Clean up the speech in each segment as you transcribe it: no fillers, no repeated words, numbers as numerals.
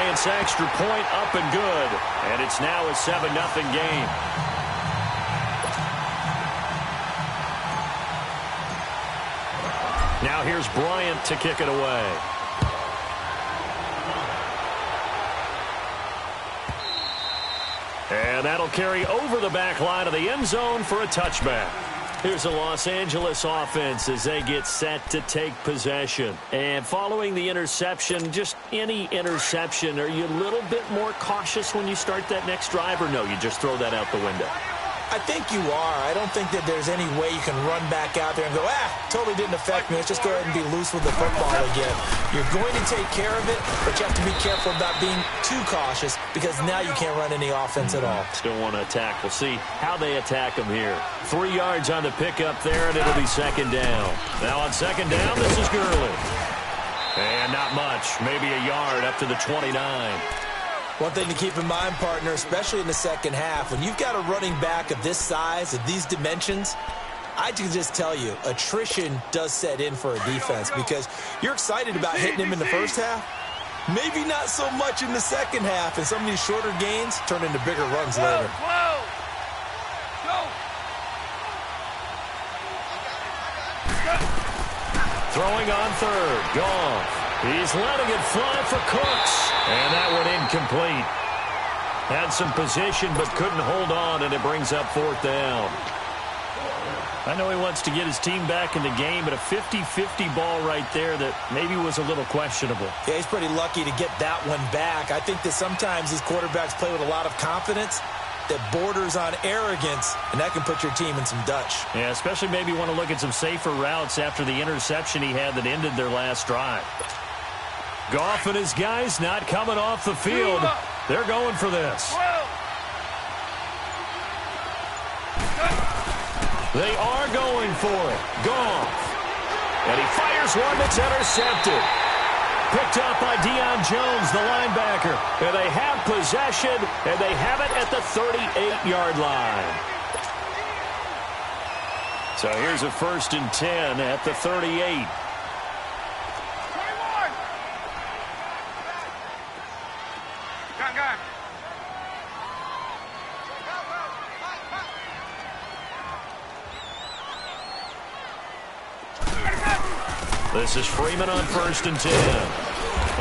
Giants extra point up and good. And it's now a 7-0 game. Now here's Bryant to kick it away. And that'll carry over the back line of the end zone for a touchback. Here's the Los Angeles offense as they get set to take possession. And following the interception, just any interception, are you a little bit more cautious when you start that next drive, or no, you just throw that out the window? I think you are. I don't think that there's any way you can run back out there and go, totally didn't affect me. Let's just go ahead and be loose with the football again. You're going to take care of it, but you have to be careful about being too cautious because now you can't run any offense at all. Still want to attack. We'll see how they attack them here. 3 yards on the pickup there, and it'll be second down. Now on second down, this is Gurley. And not much. Maybe a yard up to the 29. One thing to keep in mind, partner, especially in the second half, when you've got a running back of this size, of these dimensions, I can just tell you, attrition does set in for a defense because you're excited about hitting him in the first half. Maybe not so much in the second half, and some of these shorter gains turn into bigger runs later. Throwing on third, Goff. He's letting it fly for Cooks. And that one incomplete. Had some position but couldn't hold on, and it brings up fourth down. I know he wants to get his team back in the game, but a 50-50 ball right there that maybe was a little questionable. Yeah, he's pretty lucky to get that one back. I think that sometimes these quarterbacks play with a lot of confidence that borders on arrogance, and that can put your team in some Dutch. Yeah, especially maybe want to look at some safer routes after the interception he had that ended their last drive. Goff and his guys not coming off the field. They're going for this. They are going for it. Goff. And he fires one that's intercepted. Picked up by Deion Jones, the linebacker. And they have possession, and they have it at the 38-yard line. So here's a 1st and 10 at the 38. This is Freeman on 1st and 10.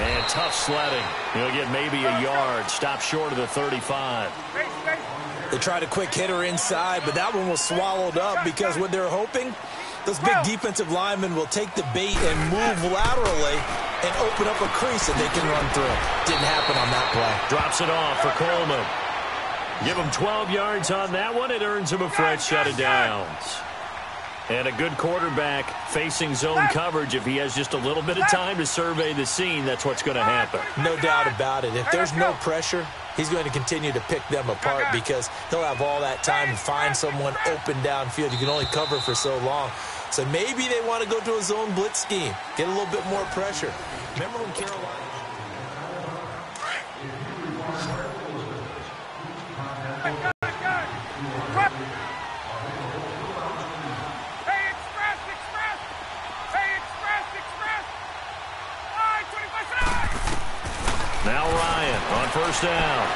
And tough sledding. He'll get maybe a yard. Stop short of the 35. They tried a quick hitter inside, but that one was swallowed up because what they're hoping, those big defensive linemen will take the bait and move laterally and open up a crease that they can run through. Didn't happen on that play. Drops it off for Coleman. Give him 12 yards on that one. It earns him a fresh set of downs. And a good quarterback facing zone coverage, if he has just a little bit of time to survey the scene, that's what's going to happen. No doubt about it. If there's no pressure, he's going to continue to pick them apart because he'll have all that time to find someone open downfield. You can only cover for so long. So maybe they want to go to a zone blitz scheme, get a little bit more pressure. Remember when Carolina... Now Ryan on 1st down.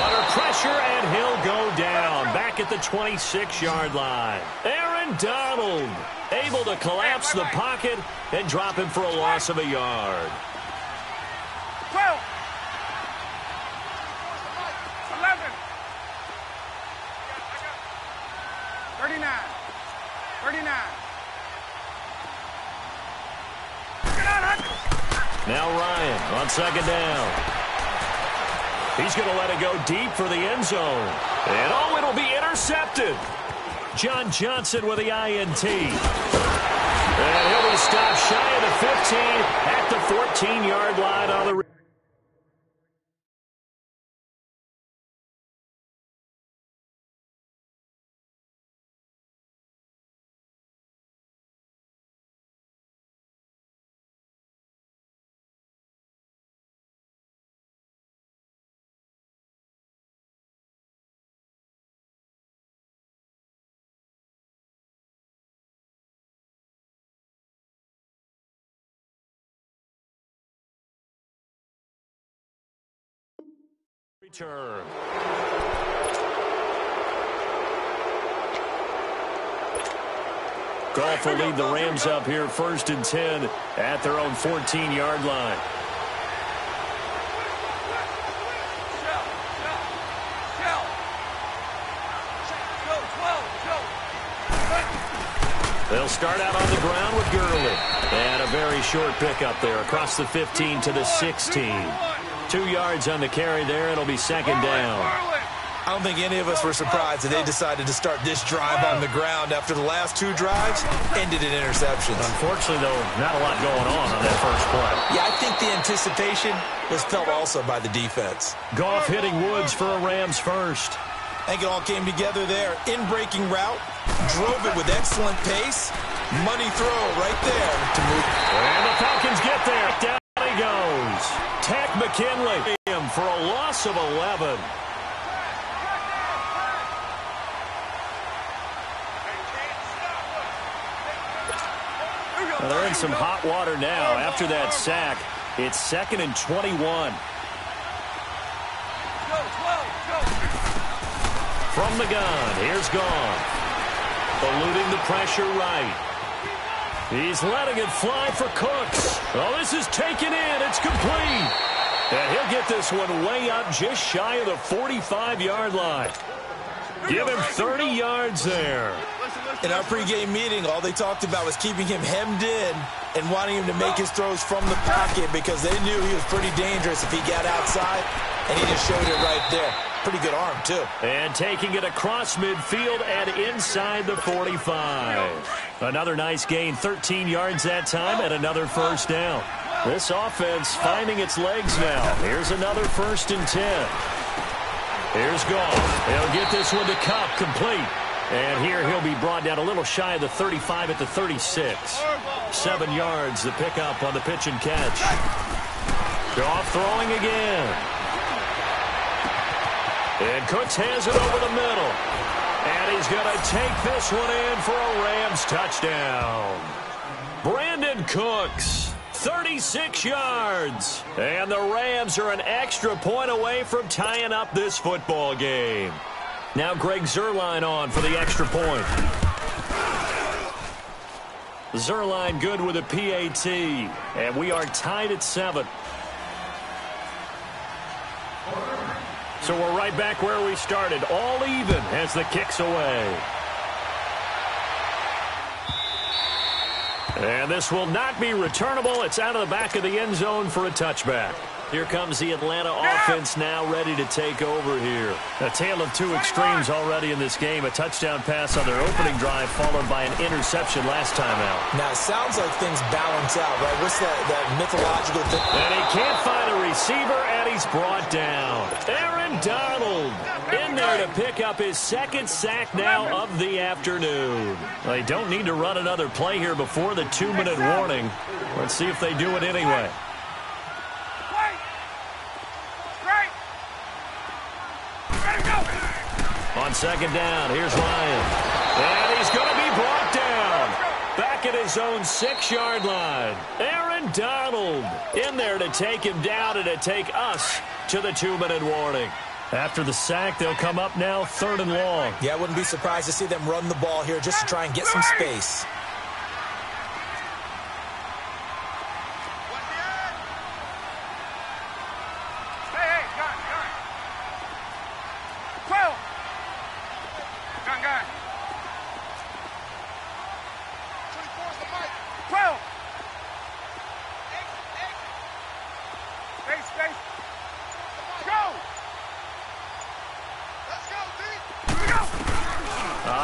Under pressure, and he'll go down. Back at the 26-yard line. Aaron Donald able to collapse the pocket and drop him for a loss of a yard. 12. 11. 39. 39. Now Ryan on 2nd down. He's going to let it go deep for the end zone. And it'll be intercepted. John Johnson with the INT. And he'll be stopped shy of the 15 at the 14-yard line on the Return. Goff will lead the Rams up here 1st and 10 at their own 14-yard line. They'll start out on the ground with Gurley. And a very short pickup there across the 15 to the 16. 2 yards on the carry there. It'll be 2nd down. I don't think any of us were surprised that they decided to start this drive on the ground after the last 2 drives ended in interceptions. Unfortunately, though, not a lot going on that first play. Yeah, I think the anticipation was felt also by the defense. Goff hitting Woods for a Rams first. I think it all came together there. In-breaking route, drove it with excellent pace. Money throw right there to move. And the Falcons get there. Down he goes. Tack McKinley for a loss of 11. Well, they're in some hot water now. After that sack, it's 2nd and 21. From the gun, here's Goff. Eluding the pressure right. He's letting it fly for Cooks. Oh, this is taken in. It's complete. And he'll get this one way up just shy of the 45-yard line. Give him 30 yards there. In our pregame meeting, all they talked about was keeping him hemmed in and wanting him to make his throws from the pocket because they knew he was pretty dangerous if he got outside, and he just showed it right there. Pretty good arm, too. And taking it across midfield and inside the 45. Another nice gain, 13 yards that time, and another 1st down. This offense finding its legs now. Here's another 1st and 10. Here's Goff. He'll get this one to Cup, complete. And here he'll be brought down a little shy of the 35 at the 36. 7 yards, the pickup on the pitch and catch. Goff throwing again. And Cooks has it over the middle. And he's going to take this one in for a Rams touchdown. Brandon Cooks, 36 yards. And the Rams are an extra point away from tying up this football game. Now Greg Zuerlein on for the extra point. Zuerlein good with a PAT. And we are tied at 7. So we're right back where we started. All even as the kick's away. And this will not be returnable. It's out of the back of the end zone for a touchback. Here comes the Atlanta offense now ready to take over here. A tale of 2 extremes already in this game. A touchdown pass on their opening drive followed by an interception last time out. Now, it sounds like things balance out, right? What's that mythological thing? And he can't find a receiver, and he's brought down. Aaron Donald in there to pick up his 2nd sack now of the afternoon. They don't need to run another play here before the 2-minute warning. Let's see if they do it anyway. On 2nd down, here's Ryan. And he's going to be brought down. Back at his own 6-yard line. Aaron Donald in there to take him down and to take us to the 2-minute warning. After the sack, they'll come up now 3rd and long. Yeah, I wouldn't be surprised to see them run the ball here just to try and get some space.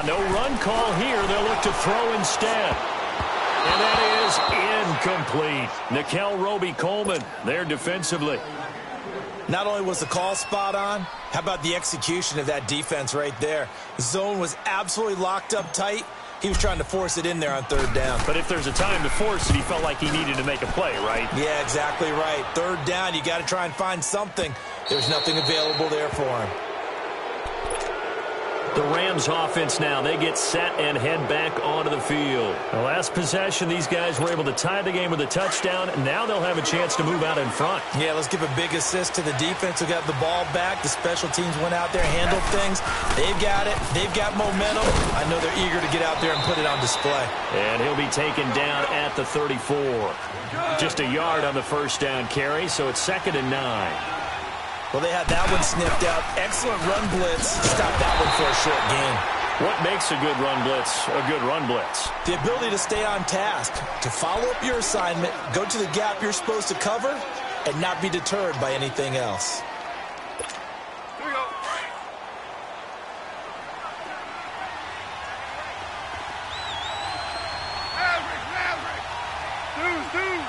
No run call here. They'll look to throw instead. And that is incomplete. Nickel Roby-Coleman there defensively. Not only was the call spot on, how about the execution of that defense right there? The zone was absolutely locked up tight. He was trying to force it in there on 3rd down. But if there's a time to force it, he felt like he needed to make a play, right? Yeah, exactly right. 3rd down, you got to try and find something. There's nothing available there for him. The Rams offense now, they get set and head back onto the field. The last possession, these guys were able to tie the game with a touchdown. Now they'll have a chance to move out in front. Yeah, let's give a big assist to the defense who got the ball back. The special teams went out there, handled things. They've got it. They've got momentum. I know they're eager to get out there and put it on display. And he'll be taken down at the 34. Just a yard on the first down carry, so it's 2nd and 9. Well, they had that one sniffed out. Excellent run blitz. Stop that one for a short gain. What makes a good run blitz a good run blitz? The ability to stay on task, to follow up your assignment, go to the gap you're supposed to cover, and not be deterred by anything else. Here we go. Maverick. Dude.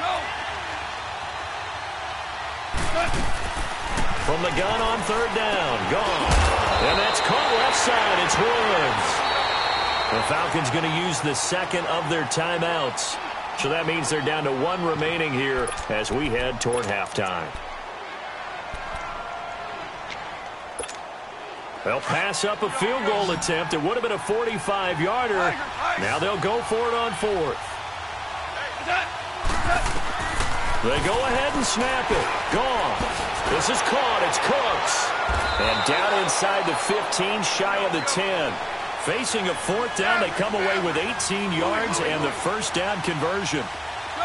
Go. From the gun on 3rd down. Gone. And that's caught left side. It's Woods. The Falcons going to use the second of their timeouts. So that means they're down to 1 remaining here as we head toward halftime. They'll pass up a field goal attempt. It would have been a 45-yarder. Now they'll go for it on 4th. They go ahead and snap it. Gone. This is caught. It's Cooks. And down inside the 15, shy of the 10. Facing a 4th down, they come away with 18 yards and the first down conversion.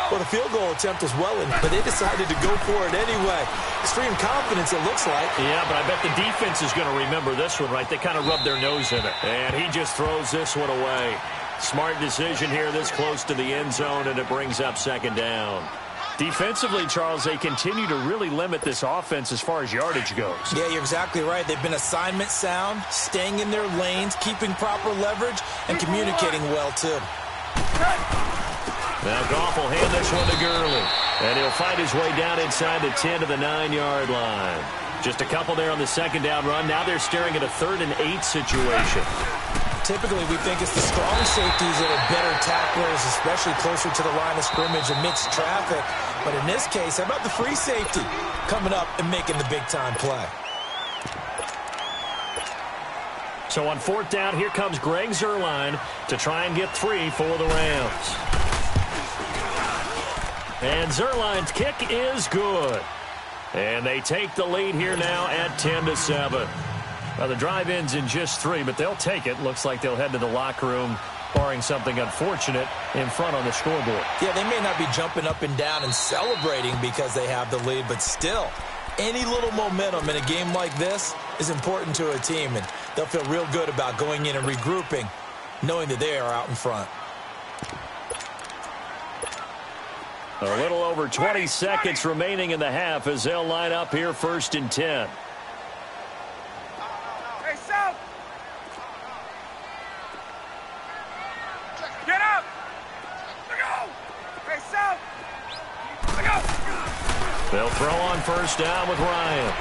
Well, the field goal attempt was well in, but they decided to go for it anyway. Extreme confidence, it looks like. Yeah, but I bet the defense is going to remember this one, right? They kind of rubbed their nose in it. And he just throws this one away. Smart decision here this close to the end zone, and it brings up 2nd down. Defensively, Charles, they continue to really limit this offense as far as yardage goes. Yeah, you're exactly right. They've been assignment sound, staying in their lanes, keeping proper leverage, and communicating well, too. Now Goff will hand this one to Gurley. And he'll fight his way down inside the 10 to the 9-yard line. Just a couple there on the 2nd down run. Now they're staring at a 3rd and 8 situation. Typically, we think it's the strong safeties that are better tacklers, especially closer to the line of scrimmage amidst traffic. But in this case, how about the free safety coming up and making the big-time play? So on 4th down, here comes Greg Zuerlein to try and get 3 for the Rams. And Zuerlein's kick is good. And they take the lead here now at 10-7. Well, the drive ends in just 3, but they'll take it. Looks like they'll head to the locker room, barring something unfortunate, in front on the scoreboard. Yeah, they may not be jumping up and down and celebrating because they have the lead, but still, any little momentum in a game like this is important to a team, and they'll feel real good about going in and regrouping, knowing that they are out in front. A little over 20 seconds remaining in the half as they'll line up here 1st and 10. Hey, South. Get up. Let go. Hey, South. Let go. They'll throw on 1st down with Ryan.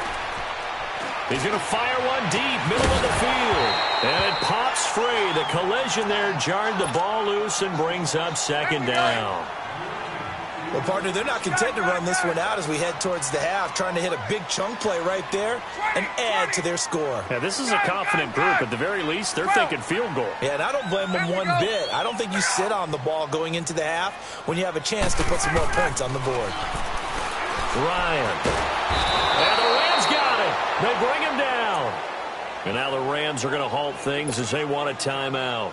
He's going to fire one deep, middle of the field. And it pops free. The collision there jarred the ball loose and brings up 2nd down. Well, partner, they're not content to run this one out as we head towards the half, trying to hit a big chunk play right there and add to their score. Yeah, this is a confident group. At the very least, they're thinking field goal. Yeah, and I don't blame them one bit. I don't think you sit on the ball going into the half when you have a chance to put some more points on the board. Ryan. And the Rams got it. They bring him down. And now the Rams are going to halt things as they want a timeout,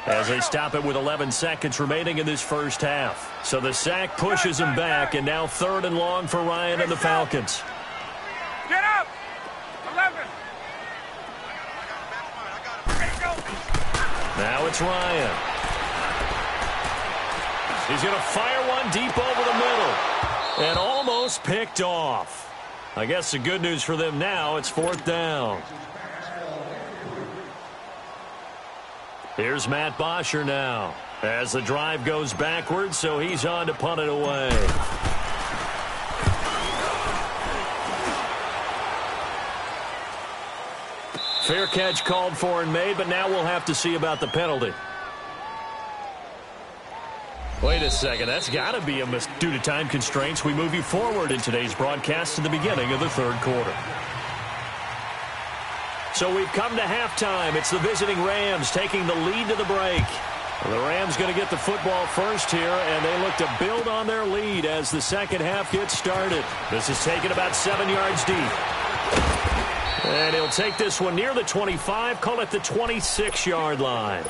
as they stop it with 11 seconds remaining in this first half. So the sack pushes him back, and now 3rd and long for Ryan and the Falcons. Get up. 11. Now it's Ryan. He's going to fire one deep over the middle. And almost picked off. I guess the good news for them now, it's 4th down. Here's Matt Bosher now as the drive goes backwards, so he's on to punt it away. Fair catch called for and made, but now we'll have to see about the penalty. Wait a second, that's got to be a miss. Due to time constraints, we move you forward in today's broadcast to the beginning of the 3rd quarter. So we've come to halftime. It's the visiting Rams taking the lead to the break. The Rams going to get the football first here, and they look to build on their lead as the second half gets started. This is taken about 7 yards deep. And he'll take this one near the 25, call it the 26-yard line.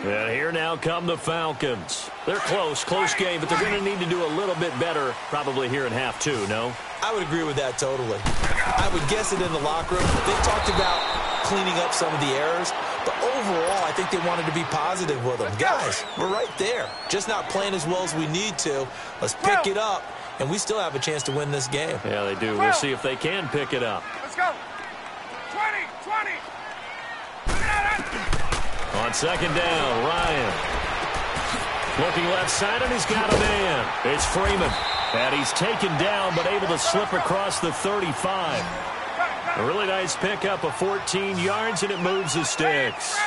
And here now come the Falcons. They're close game, but they're going to need to do a little bit better probably here in half two, no? I would agree with that totally. I would guess it in the locker room. They talked about cleaning up some of the errors, but overall, I think they wanted to be positive with them. Guys, we're right there. Just not playing as well as we need to. Let's pick it up, and we still have a chance to win this game. Yeah, they do. We'll see if they can pick it up. Let's go. 20. On second down, Ryan. Looking left side, and he's got a man. It's Freeman. And he's taken down, but able to slip across the 35. A really nice pickup of 14 yards, and it moves the sticks.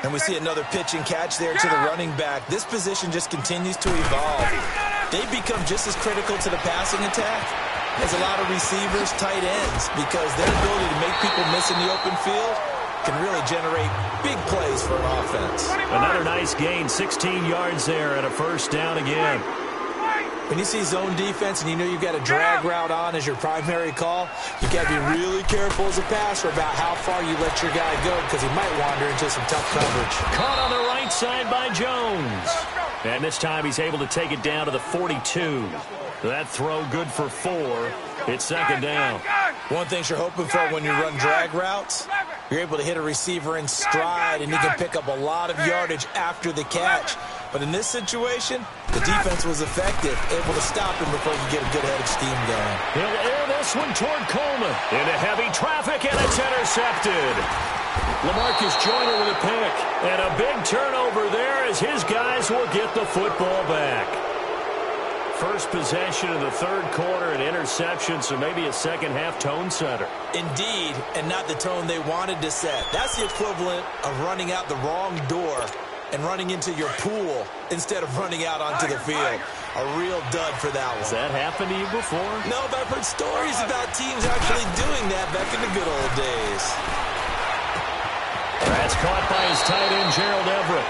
And we see another pitch and catch there to the running back. This position just continues to evolve. They become just as critical to the passing attack as a lot of receivers, tight ends, because their ability to make people miss in the open field can really generate big plays for an offense. Another nice gain, 16 yards there, and a first down again. When you see zone defense and you know you've got a drag route on as your primary call, you got to be really careful as a passer about how far you let your guy go because he might wander into some tough coverage. Caught on the right side by Jones. And this time he's able to take it down to the 42. That throw good for 4. It's second down. One thing you're hoping for when you run drag routes, you're able to hit a receiver in stride and he can pick up a lot of yardage after the catch. But in this situation, the defense was effective, able to stop him before he could get a good head of steam going. He'll air this one toward Coleman. Into heavy traffic, and it's intercepted. LaMarcus Joyner with a pick. And a big turnover there as his guys will get the football back. First possession of the third quarter, an interception, so maybe a second-half tone setter. Indeed, and not the tone they wanted to set. That's the equivalent of running out the wrong door and running into your pool instead of running out onto the field. A real dud for that one. Has that happened to you before? No, but I've heard stories about teams actually doing that back in the good old days. That's caught by his tight end, Gerald Everett.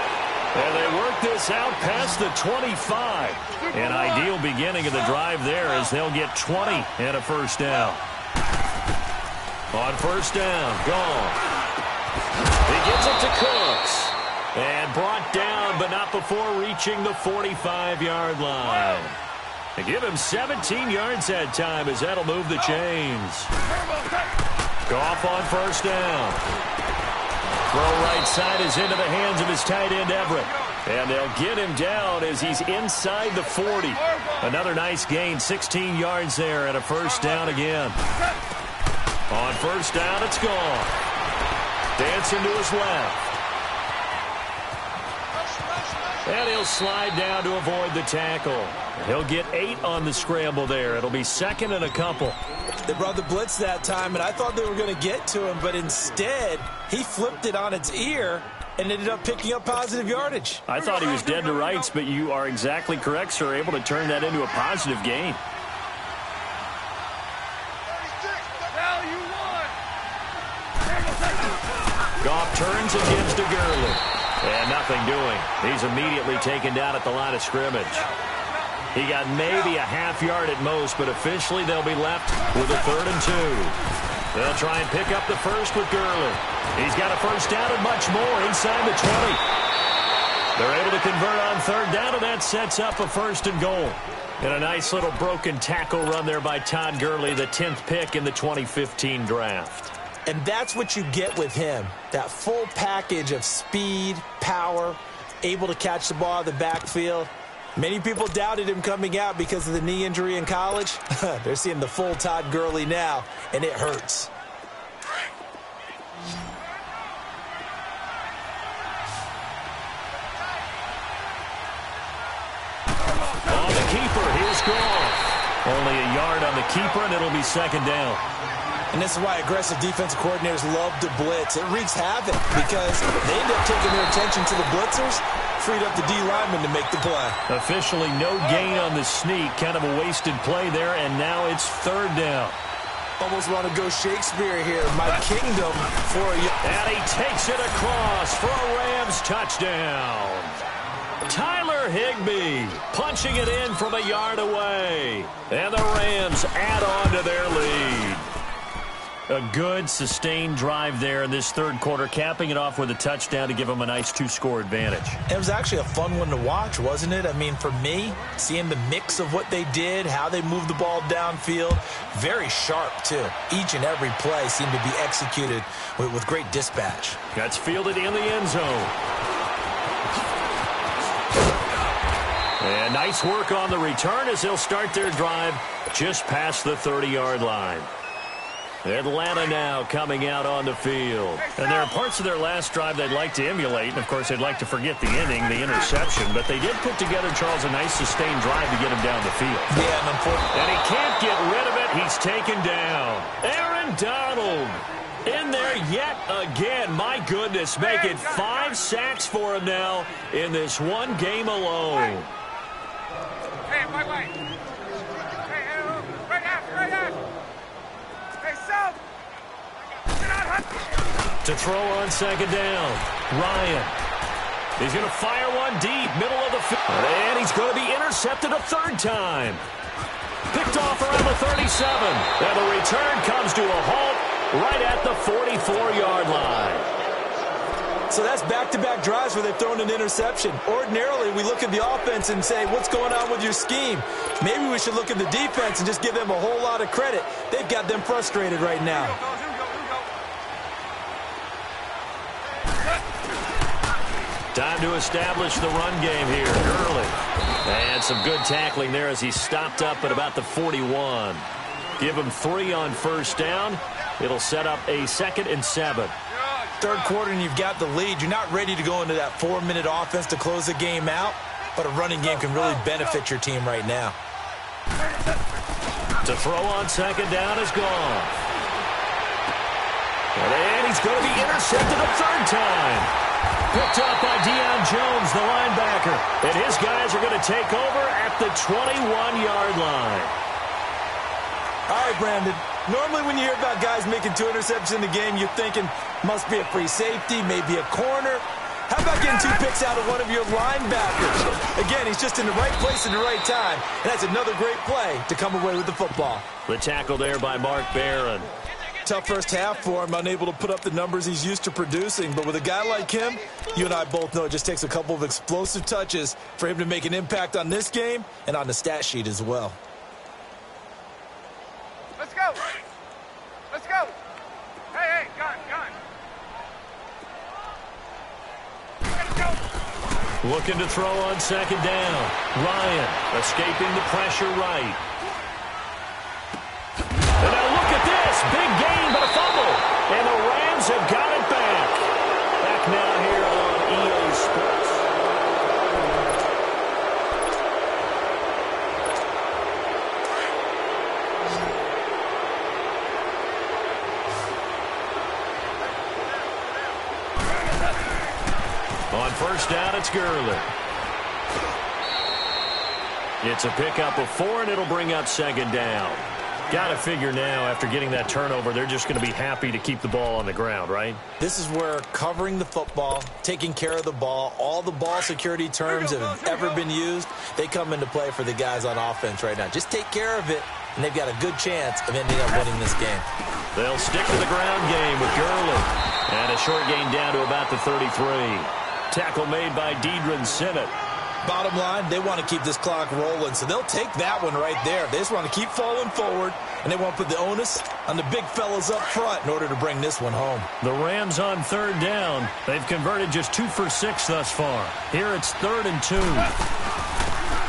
And they work this out past the 25. An ideal beginning of the drive there as they'll get 20 and a first down. On first down, gone. He gives it to Cooks. And brought down, but not before reaching the 45-yard line. They give him 17 yards that time as that'll move the chains. Goff on first down. Throw right side is into the hands of his tight end, Everett. And they'll get him down as he's inside the 40. Another nice gain, 16 yards there, and a first down again. On first down, it's gone. Dancing to his left. And he'll slide down to avoid the tackle. He'll get 8 on the scramble there. It'll be second and a couple. They brought the blitz that time, and I thought they were going to get to him, but instead, he flipped it on its ear and ended up picking up positive yardage. I thought he was dead to rights, but you are exactly correct, sir. Able to turn that into a positive gain. Goff turns and gives to Gurley. And nothing doing. He's immediately taken down at the line of scrimmage. He got maybe a half yard at most, but officially they'll be left with a 3rd and 2. They'll try and pick up the first with Gurley. He's got a first down and much more inside the 20. They're able to convert on 3rd down, and that sets up a 1st and goal. And a nice little broken tackle run there by Todd Gurley, the 10th pick in the 2015 draft. And that's what you get with him, that full package of speed, power, able to catch the ball in the backfield. Many people doubted him coming out because of the knee injury in college. They're seeing the full Todd Gurley now, and it hurts. On the keeper, here's Goff. Only a yard on the keeper, and it'll be second down. And this is why aggressive defensive coordinators love to blitz. It wreaks havoc because they end up taking their attention to the blitzers, freed up the D lineman to make the play. Officially no gain on the sneak. Kind of a wasted play there, and now it's 3rd down. Almost want to go Shakespeare here. My kingdom for you. And he takes it across for a Rams touchdown. Tyler Higbee punching it in from a yard away. And the Rams add on to their lead. A good, sustained drive there in this third quarter, capping it off with a touchdown to give them a nice two-score advantage. It was actually a fun one to watch, wasn't it? I mean, for me, seeing the mix of what they did, how they moved the ball downfield, very sharp, too. Each and every play seemed to be executed with great dispatch. That's fielded in the end zone. And nice work on the return as they'll start their drive just past the 30-yard line. Atlanta now coming out on the field. And there are parts of their last drive they'd like to emulate. And, of course, they'd like to forget the inning, the interception. But they did put together, Charles, a nice sustained drive to get him down the field. Yeah, unfortunately. And he can't get rid of it. He's taken down. Aaron Donald in there yet again. My goodness, make it 5 sacks for him now in this one game alone. Hey, wait. Hey, right out. Hey, South. Get out, To throw on second down, Ryan. He's going to fire one deep, middle of the field. And he's going to be intercepted a third time. Picked off around the 37. And the return comes to a halt right at the 44-yard line. So that's back-to-back drives where they've thrown an interception. Ordinarily, we look at the offense and say, what's going on with your scheme? Maybe we should look at the defense and just give them a whole lot of credit. They've got them frustrated right now. Time to establish the run game here early. And some good tackling there as he stopped up at about the 41. Give him 3 on first down. It'll set up a 2nd and 7. Third quarter and you've got the lead. You're not ready to go into that 4-minute offense to close the game out, but a running game can really benefit your team right now. To throw on second down is gone. And he's going to be intercepted a third time. Picked up by Deion Jones, the linebacker. And his guys are going to take over at the 21-yard line. All right, Brandon. Normally when you hear about guys making 2 interceptions in the game, you're thinking must be a free safety, maybe a corner. How about getting 2 picks out of one of your linebackers? Again, he's just in the right place at the right time. And that's another great play to come away with the football. The tackle there by Mark Barron. Tough first half for him, unable to put up the numbers he's used to producing. But with a guy like him, you and I both know it just takes a couple of explosive touches for him to make an impact on this game and on the stat sheet as well. Let's go. Hey, gun. Looking to throw on second down. Ryan escaping the pressure right. And now look at this. Big gain, but a fumble. And the Rams have got it back. Back now here on EA Sports. On first down, it's Gurley. It's a pickup of 4, and it'll bring up second down. Got to figure now, after getting that turnover, they're just going to be happy to keep the ball on the ground, right? This is where covering the football, taking care of the ball, all the ball security terms that have ever been used, they come into play for the guys on offense right now. Just take care of it, and they've got a good chance of ending up winning this game. They'll stick to the ground game with Gurley. And a short gain down to about the 33. Tackle made by Deidre Sinnott. Bottom line, they want to keep this clock rolling, so they'll take that one right there. They just want to keep falling forward, and they want to put the onus on the big fellas up front in order to bring this one home. The Rams on third down. They've converted just 2 for 6 thus far. Here it's 3rd and 2.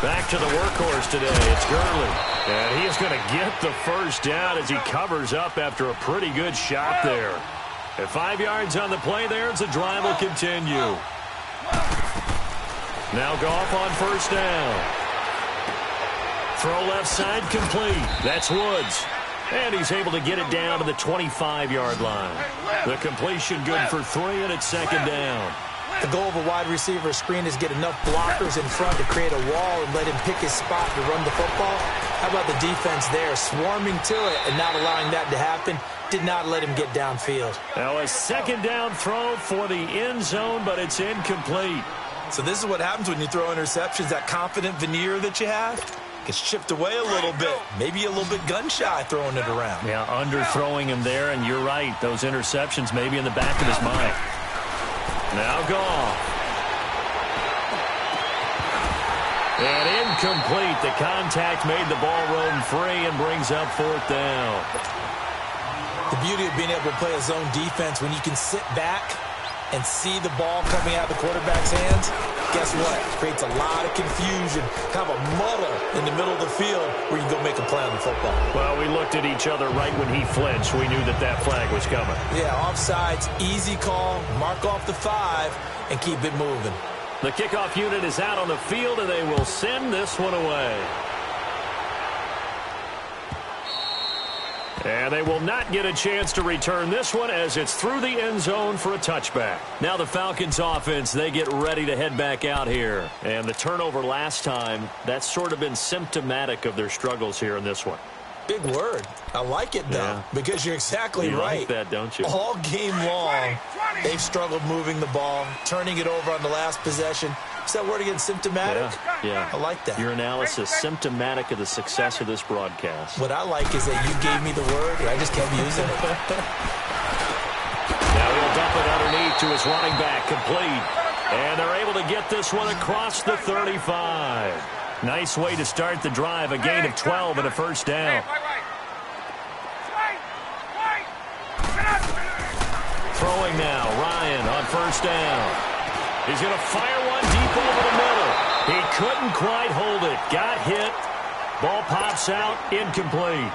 Back to the workhorse today. It's Gurley. And he is going to get the first down as he covers up after a pretty good shot there. At 5 yards on the play there, the drive will continue. Now Goff on first down. Throw left side complete. That's Woods. And he's able to get it down to the 25-yard line. The completion good for 3, and it's second down. The goal of a wide receiver screen is get enough blockers in front to create a wall and let him pick his spot to run the football. How about the defense there, swarming to it and not allowing that to happen? Did not let him get downfield. Now a second down throw for the end zone, but it's incomplete. So this is what happens when you throw interceptions. That confident veneer that you have gets chipped away a little bit. Maybe a little bit gun-shy throwing it around. Yeah, underthrowing him there, and you're right. Those interceptions maybe in the back of his mind. Now Goff. And incomplete. The contact made the ball roam free and brings up fourth down. The beauty of being able to play a zone defense when you can sit back and see the ball coming out of the quarterback's hands, guess what? Creates a lot of confusion, kind of a muddle in the middle of the field where you can go make a play on the football. Well, we looked at each other right when he flinched. We knew that that flag was coming. Yeah, offsides, easy call, mark off the 5, and keep it moving. The kickoff unit is out on the field, and they will send this one away. And they will not get a chance to return this one as it's through the end zone for a touchback. Now the Falcons offense, they get ready to head back out here. And the turnover last time, that's sort of been symptomatic of their struggles here in this one. Big word. I like it, though, because you're exactly right. You like that, don't you? All game long, they've struggled moving the ball, turning it over on the last possession. Is that word again, symptomatic? Yeah. I like that. Your analysis, symptomatic of the success of this broadcast. What I like is that you gave me the word, and I just kept using it. Now he'll dump it underneath to his running back, complete. And they're able to get this one across the 35. Nice way to start the drive, a gain of 12 and a first down. Throwing now, Ryan on first down. He's going to fire one deep over the middle. He couldn't quite hold it. Got hit. Ball pops out, incomplete.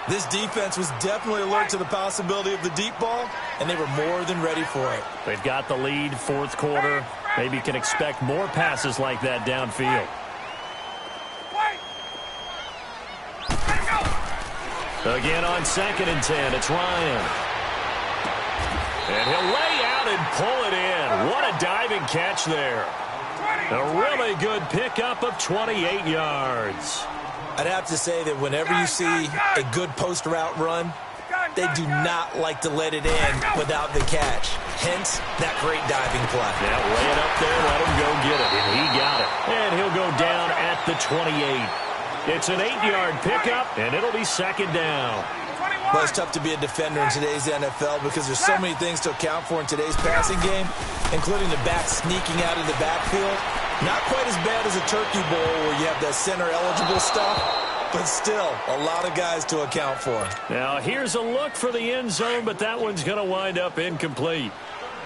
This defense was definitely alert to the possibility of the deep ball, and they were more than ready for it. They've got the lead, fourth quarter. Maybe can expect more passes like that downfield. Again on 2nd and 10, it's Ryan. And he'll lay out and pull it in. What a diving catch there. A really good pickup of 28 yards. I'd have to say that whenever you see a good post route run, they do not like to let it in without the catch. Hence, that great diving play. Now lay it up there, let him go get it. And he got it. And he'll go down at the 28. It's an 8-yard pickup, and it'll be 2nd down. Well, it's tough to be a defender in today's NFL because there's so many things to account for in today's passing game, including the back sneaking out of the backfield. Not quite as bad as a turkey bowl where you have that center-eligible stuff, but still a lot of guys to account for. Now, here's a look for the end zone, but that one's going to wind up incomplete.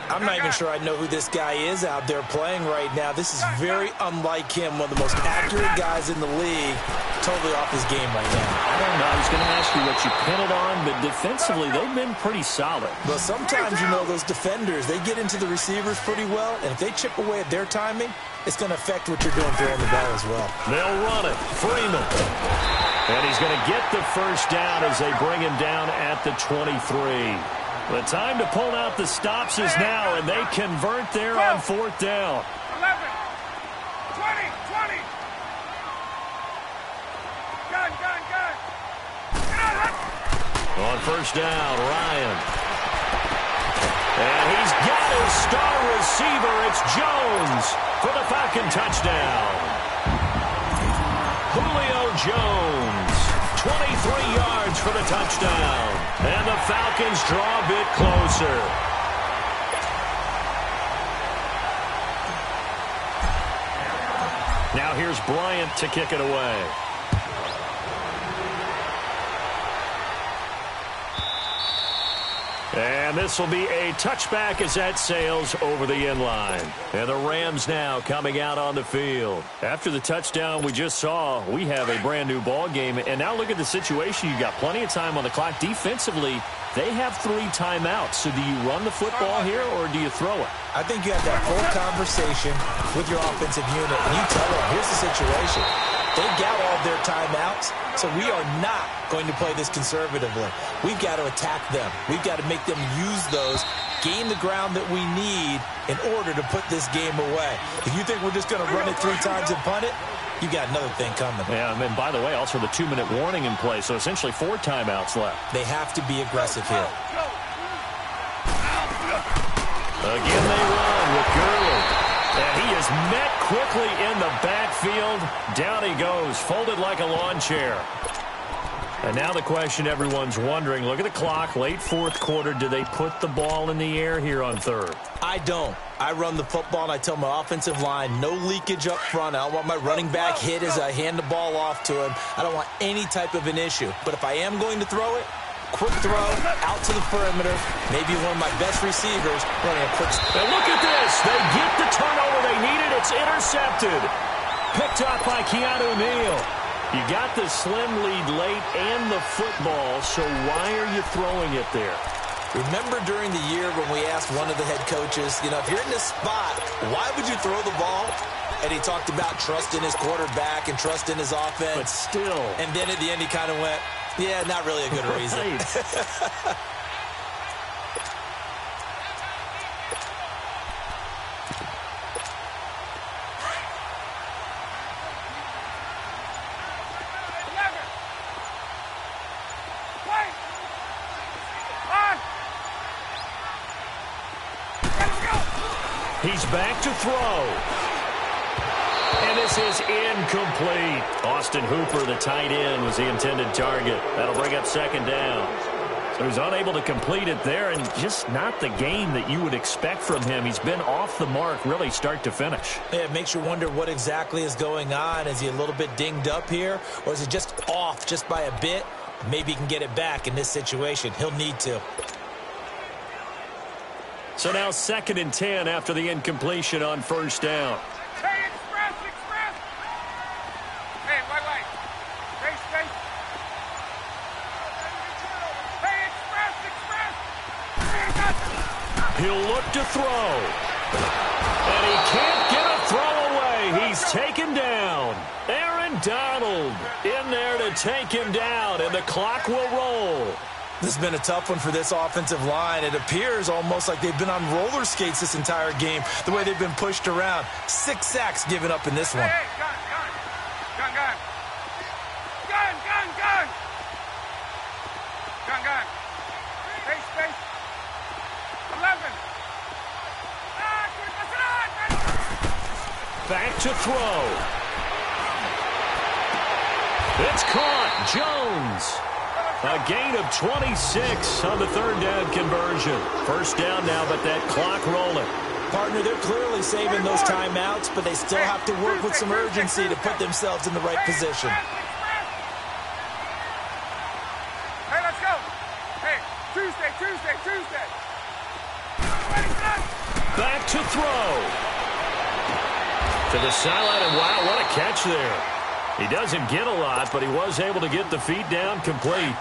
I'm not even sure I know who this guy is out there playing right now. This is very unlike him, one of the most accurate guys in the league. Totally off his game right now. I don't know. I was going to ask you what you pin it on, but defensively, they've been pretty solid. But sometimes, you know, those defenders, they get into the receivers pretty well, and if they chip away at their timing, it's going to affect what you're doing throwing the ball as well. They'll run it. Freeman. And he's going to get the first down as they bring him down at the 23. The time to pull out the stops is now, and they convert there on 4th down. 11, 20, 20. Gun. On first down, Ryan. And he's got his star receiver. It's Jones for the Falcon touchdown. Julio Jones, 23 yards for the touchdown. And the Falcons draw a bit closer. Now here's Bryant to kick it away. And this will be a touchback as that sails over the end line. And the Rams now coming out on the field. After the touchdown we just saw, we have a brand new ball game. And now look at the situation. You've got plenty of time on the clock. Defensively, they have 3 timeouts. So do you run the football here or do you throw it? I think you have that full conversation with your offensive unit. And you tell them, here's the situation. They've got all their timeouts, so we are not going to play this conservatively. We've got to attack them. We've got to make them use those gain the ground that we need in order to put this game away. If you think we're just going to run it 3 times and punt it, you got another thing coming. Yeah, and by the way, also the 2-minute warning in play, so essentially 4 timeouts left. They have to be aggressive here. Again they run with Gurley. And he is met quickly in the backfield. Down he goes, folded like a lawn chair. And now the question everyone's wondering, look at the clock, late 4th quarter, do they put the ball in the air here on 3rd? I don't. I run the football, and I tell my offensive line, no leakage up front. I don't want my running back hit as I hand the ball off to him. I don't want any type of an issue. But if I am going to throw it, quick throw, out to the perimeter, maybe one of my best receivers running a quick... And look at this. They get the turnover they needed. It's intercepted. Picked up by Keanu Neal. You got the slim lead late and the football, so why are you throwing it there? Remember during the year when we asked one of the head coaches, you know, if you're in this spot, why would you throw the ball? And he talked about trust in his quarterback and trust in his offense. But still. And then at the end he kind of went, yeah, not really a good reason. He's back to throw. And this is incomplete. Austin Hooper, the tight end, was the intended target. That'll bring up 2nd down. So he's unable to complete it there, and just not the game that you would expect from him. He's been off the mark really start to finish. Yeah, it makes you wonder what exactly is going on. Is he a little bit dinged up here, or is he just off just by a bit? Maybe he can get it back in this situation. He'll need to. So now 2nd and 10 after the incompletion on 1st down. Hey, express! Hey, wait. Stay. Hey, express! He'll look to throw. And he can't get a throw away. He's taken down. Aaron Donald in there to take him down, and the clock will roll. This has been a tough one for this offensive line. It appears almost like they've been on roller skates this entire game, the way they've been pushed around. 6 sacks given up in this one. Hey, gun! Gun! Space! 11! Back to throw. It's caught. Jones. A gain of 26 on the 3rd down conversion. 1st down now, but that clock rolling. Partner, they're clearly saving those timeouts, but they still have to work with some urgency to put themselves in the right position. Hey, let's go. Hey, Tuesday. Back to throw. To the sideline, and wow, what a catch there. He doesn't get a lot, but he was able to get the feet down complete.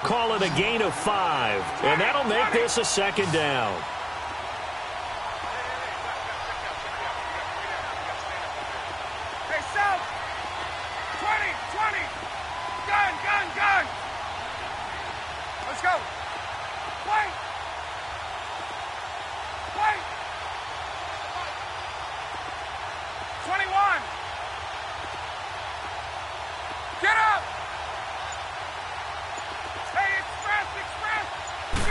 Call it a gain of 5, and that'll make this a 2nd down. Hey, South! 20! Gun! Let's go! Wait! 21! Get up! Hey, express!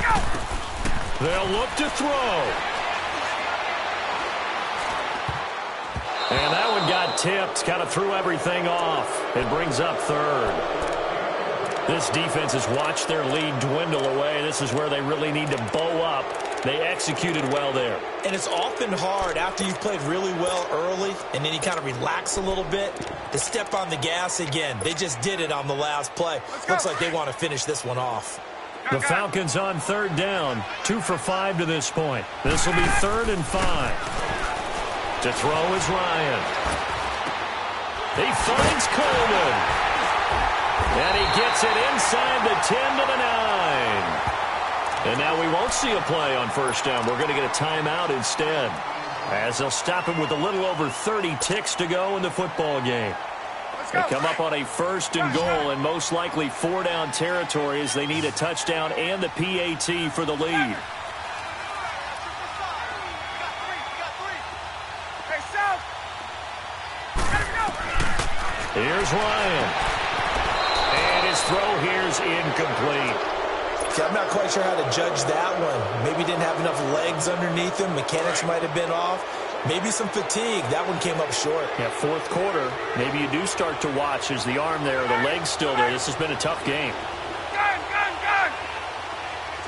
Go! They'll look to throw. And that one got tipped, kind of threw everything off. It brings up 3rd. This defense has watched their lead dwindle away. This is where they really need to bow up. They executed well there. And it's often hard after you've played really well early and then you kind of relax a little bit to step on the gas again. They just did it on the last play. Looks like they want to finish this one off. The Falcons on 3rd down. 2 for 5 to this point. This will be 3rd and 5. To throw is Ryan. He finds Coleman. And he gets it inside the 10 to the 9. And now we won't see a play on 1st down. We're going to get a timeout instead, as they'll stop it with a little over 30 ticks to go in the football game. They come up on a 1st and goal, and most likely 4-down territory as they need a touchdown and the PAT for the lead. Here's Ryan. And his throw here's incomplete. See, I'm not quite sure how to judge that one. Maybe didn't have enough legs underneath him. Mechanics might have been off. Maybe some fatigue. That one came up short. Yeah, fourth quarter, maybe you do start to watch as the arm there, the leg's still there. This has been a tough game. Gun!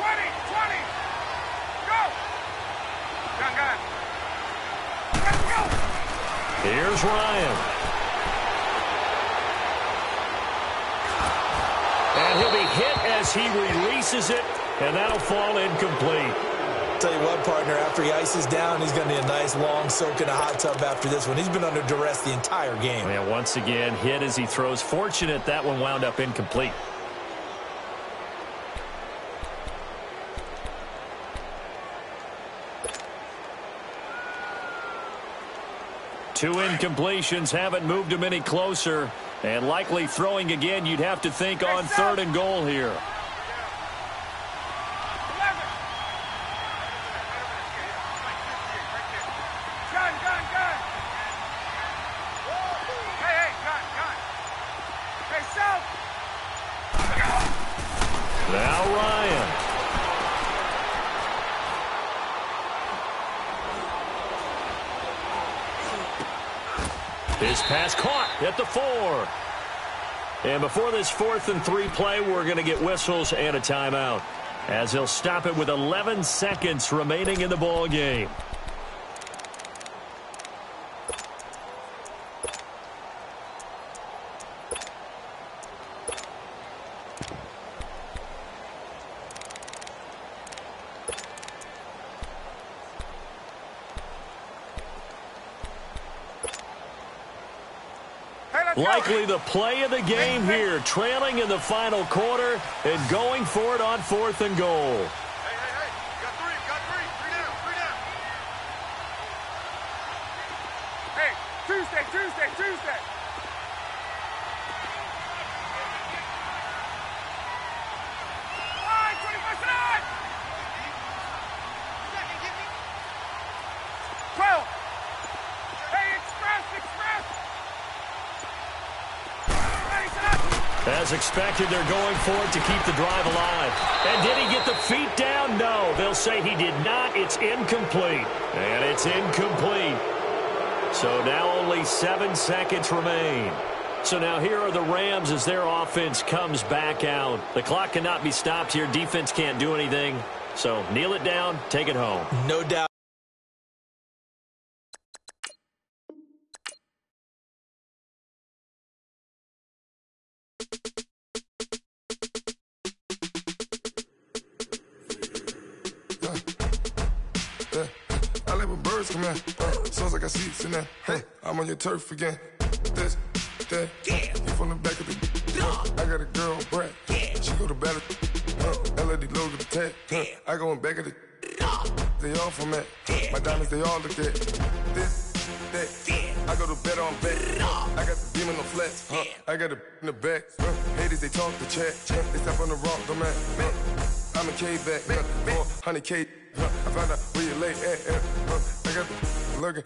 20! Go! Gun! Let's go! Here's Ryan. And he'll be hit as he releases it, and that'll fall incomplete. Tell you what, partner, after he ices down, he's going to need a nice long soak in a hot tub after this one. He's been under duress the entire game. Yeah, once again, hit as he throws. Fortunate that one wound up incomplete. Two incompletions haven't moved him any closer. And likely throwing again, you'd have to think on 3rd and goal here. Now Ryan. His pass caught at the 4. And before this 4th and 3 play, we're going to get whistles and a timeout, as he'll stop it with 11 seconds remaining in the ball game. Likely the play of the game here, trailing in the final quarter and going for it on 4th and goal. Hey. Got three. Three down. Hey, Tuesday. Line, 20%. 12. Hey, express. As expected, they're going for it to keep the drive alive. And did he get the feet down? No, they'll say he did not. It's incomplete. And it's incomplete. So now only 7 seconds remain. So now here are the Rams as their offense comes back out. The clock cannot be stopped here. Defense can't do anything. So kneel it down, take it home. No doubt. I like when birds come in. Sounds like I see seats in there. Hey, I'm on your turf again. This, that, you from the back of the. I got a girl, Brad. She go to battle. LED logo the tag. I go in back of the. They all from that. My diamonds, they all look at. This, that. I go to bed on bed. I got the demon on flats. I got a in the back. Haters, they talk the chat. They step on the rock, the man. I'm a K-back. 400K. I found out where you lay at. I got the lurking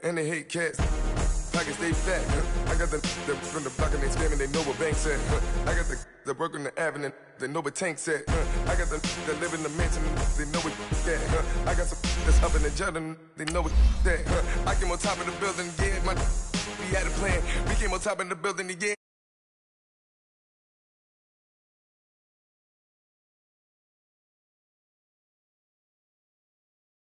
and they hate cats. Pockets stay fat. I got the from the block and they screaming, they know what banks at. I got the work on the avenue, they know what tanks at. I got the live in the mansion, they know what that. I got some that's up in the Jordan, they know what that. I came on top of the building, yeah, we had a plan. We came on top of the building, yeah.